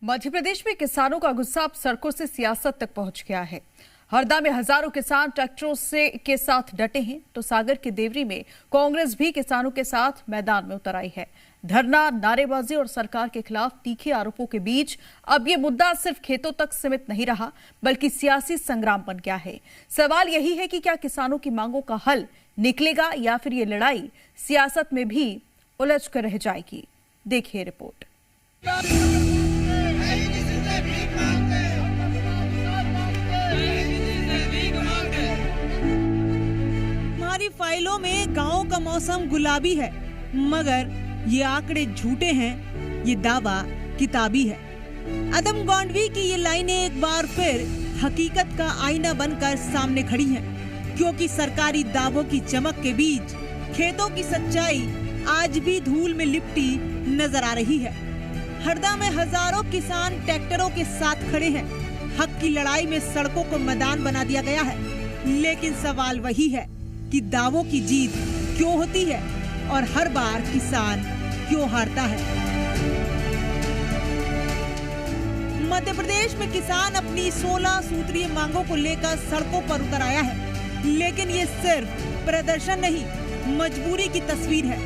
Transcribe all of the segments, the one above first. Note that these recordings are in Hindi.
मध्य प्रदेश में किसानों का गुस्सा अब सड़कों से सियासत तक पहुंच गया है। हरदा में हजारों किसान ट्रैक्टरों के साथ डटे हैं, तो सागर के देवरी में कांग्रेस भी किसानों के साथ मैदान में उतर आई है। धरना, नारेबाजी और सरकार के खिलाफ तीखे आरोपों के बीच अब ये मुद्दा सिर्फ खेतों तक सीमित नहीं रहा, बल्कि सियासी संग्राम बन गया है। सवाल यही है कि क्या किसानों की मांगों का हल निकलेगा या फिर ये लड़ाई सियासत में भी उलझ कर रह जाएगी। देखिए रिपोर्ट। हमारी फाइलों में गांव का मौसम गुलाबी है, मगर ये आंकड़े झूठे हैं, ये दावा किताबी है। अदम गौंडवी की ये लाइनें एक बार फिर हकीकत का आईना बनकर सामने खड़ी हैं, क्योंकि सरकारी दावों की चमक के बीच खेतों की सच्चाई आज भी धूल में लिपटी नजर आ रही है। हरदा में हजारों किसान ट्रैक्टरों के साथ खड़े हैं। हक की लड़ाई में सड़कों को मैदान बना दिया गया है, लेकिन सवाल वही है कि दावों की जीत क्यों होती है और हर बार किसान क्यों हारता है। मध्य प्रदेश में किसान अपनी 16 सूत्रीय मांगों को लेकर सड़कों पर उतर आया है, लेकिन ये सिर्फ प्रदर्शन नहीं, मजबूरी की तस्वीर है।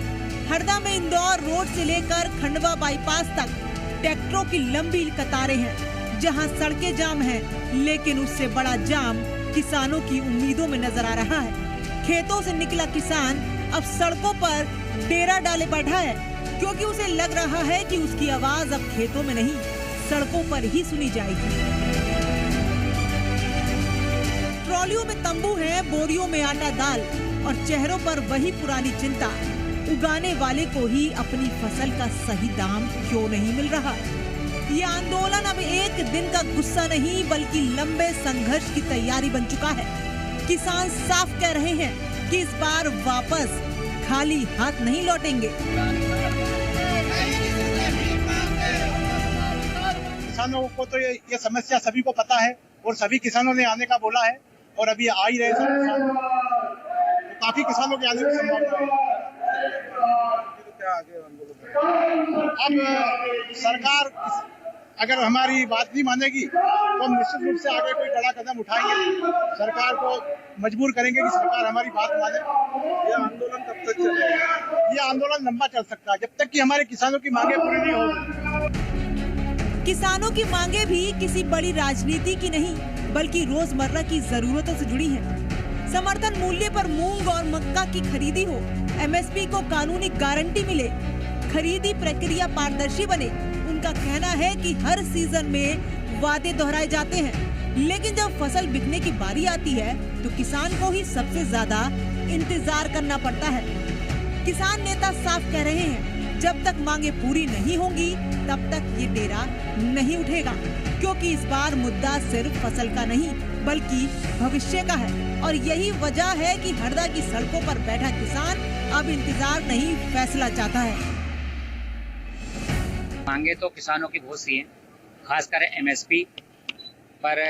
हरदा में इंदौर रोड से लेकर खंडवा बाईपास तक ट्रैक्टरों की लंबी कतारें हैं, जहां सड़कें जाम हैं, लेकिन उससे बड़ा जाम किसानों की उम्मीदों में नजर आ रहा है। खेतों से निकला किसान अब सड़कों पर डेरा डाले बैठा है, क्योंकि उसे लग रहा है कि उसकी आवाज अब खेतों में नहीं, सड़कों पर ही सुनी जाएगी। ट्रॉलियों में तंबू हैं, बोरियों में आटा दाल और चेहरों पर वही पुरानी चिंता, उगाने वाले को ही अपनी फसल का सही दाम क्यों नहीं मिल रहा। ये आंदोलन अब एक दिन का गुस्सा नहीं, बल्कि लंबे संघर्ष की तैयारी बन चुका है। किसान साफ कह रहे हैं कि इस बार वापस खाली हाथ नहीं लौटेंगे। किसानों को तो ये समस्या सभी को पता है और सभी किसानों ने आने का बोला है और अभी आ ही रहे हैं। तो काफी किसानों के आने की संभावना है। अब सरकार अगर हमारी बात नहीं मानेगी तो हम निश्चित रूप से आगे कोई बड़ा कदम उठाएंगे। सरकार को मजबूर करेंगे कि सरकार हमारी बात माने। ये आंदोलन कब तक चलेगा? ये आंदोलन लंबा चल सकता है, जब तक कि हमारे किसानों की मांगे पूरी नहीं होगी। किसानों की मांगे भी किसी बड़ी राजनीति की नहीं, बल्कि रोजमर्रा की जरूरतों से जुड़ी हैं। समर्थन मूल्य पर मूंग और मक्का की खरीदी हो, MSP को कानूनी गारंटी मिले, खरीदी प्रक्रिया पारदर्शी बने। उनका कहना है कि हर सीजन में वादे दोहराए जाते हैं, लेकिन जब फसल बिकने की बारी आती है तो किसान को ही सबसे ज्यादा इंतजार करना पड़ता है। किसान नेता साफ कह रहे हैं, जब तक मांगे पूरी नहीं होंगी तब तक ये डेरा नहीं उठेगा, क्योंकि इस बार मुद्दा सिर्फ फसल का नहीं बल्कि भविष्य का है। और यही वजह है कि हरदा की सड़कों पर बैठा किसान अब इंतजार नहीं, फैसला चाहता है। मांगे तो किसानों की बहुत सी हैं, खासकर MSP पर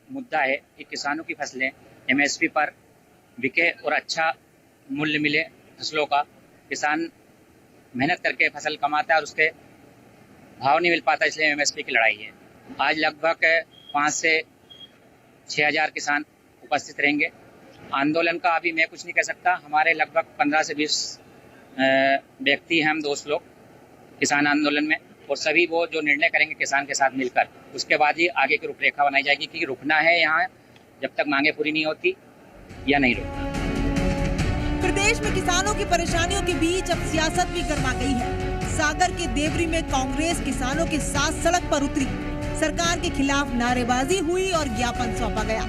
मुद्दा है कि किसानों की फसलें MSP पर बिके और अच्छा मूल्य मिले फसलों का। किसान मेहनत करके फसल कमाता है और उसके भाव नहीं मिल पाता, इसलिए MSP की लड़ाई है। आज लगभग 5 से 6 हजार किसान उपस्थित रहेंगे। आंदोलन का अभी मैं कुछ नहीं कह सकता। हमारे लगभग 15 से 20 व्यक्ति हैं, हम दोस्त लोग किसान आंदोलन में, और सभी वो जो निर्णय करेंगे किसान के साथ मिलकर, उसके बाद ही आगे की रूपरेखा बनाई जाएगी कि रुकना है यहाँ जब तक मांगे पूरी नहीं होती या नहीं रुकना। प्रदेश में किसानों की परेशानियों के बीच अब सियासत भी गर्मा गई है। सागर के देवरी में कांग्रेस किसानों के साथ सड़क पर उतरी, सरकार के खिलाफ नारेबाजी हुई और ज्ञापन सौंपा गया।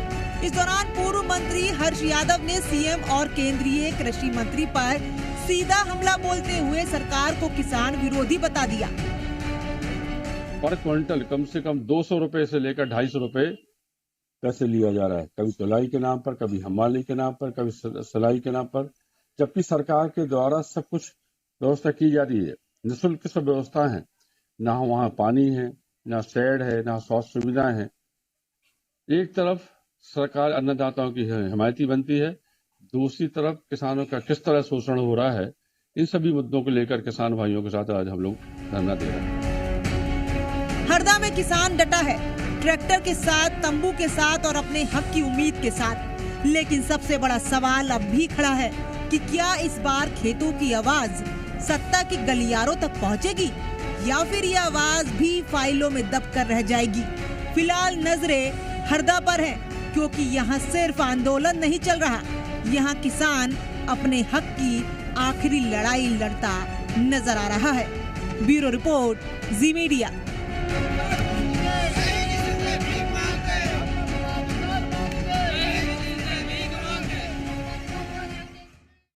इस दौरान पूर्व मंत्री हर्ष यादव ने CM और केंद्रीय कृषि मंत्री पर सीधा हमला बोलते हुए सरकार को किसान विरोधी बता दिया। पर क्विंटल कम से कम 200 रुपए से लेकर 250 रुपए पैसे लिया जा रहा है, कभी तुलाई के नाम पर, कभी हमाली के नाम पर, कभी सिलाई के नाम पर, जबकि सरकार के द्वारा सब कुछ व्यवस्था की जा रही है। निःशुल्क सब व्यवस्था है, ना वहाँ पानी है, ना शेड है, ना स्वास्थ्य सुविधाएं है। एक तरफ सरकार अन्नदाताओं की हिमायती बनती है, दूसरी तरफ किसानों का किस तरह शोषण हो रहा है, इन सभी मुद्दों को लेकर किसान भाइयों के साथ आज हम लोग धरना दे रहे हैं। हरदा में किसान डटा है, ट्रैक्टर के साथ, तंबू के साथ और अपने हक की उम्मीद के साथ। लेकिन सबसे बड़ा सवाल अब भी खड़ा है कि क्या इस बार खेतों की आवाज सत्ता के गलियारों तक पहुंचेगी या फिर ये आवाज भी फाइलों में दब कर रह जाएगी। फिलहाल नजरें हरदा पर हैं, क्योंकि यहाँ सिर्फ आंदोलन नहीं चल रहा, यहाँ किसान अपने हक की आखिरी लड़ाई लड़ता नजर आ रहा है। ब्यूरो रिपोर्ट, जी मीडिया।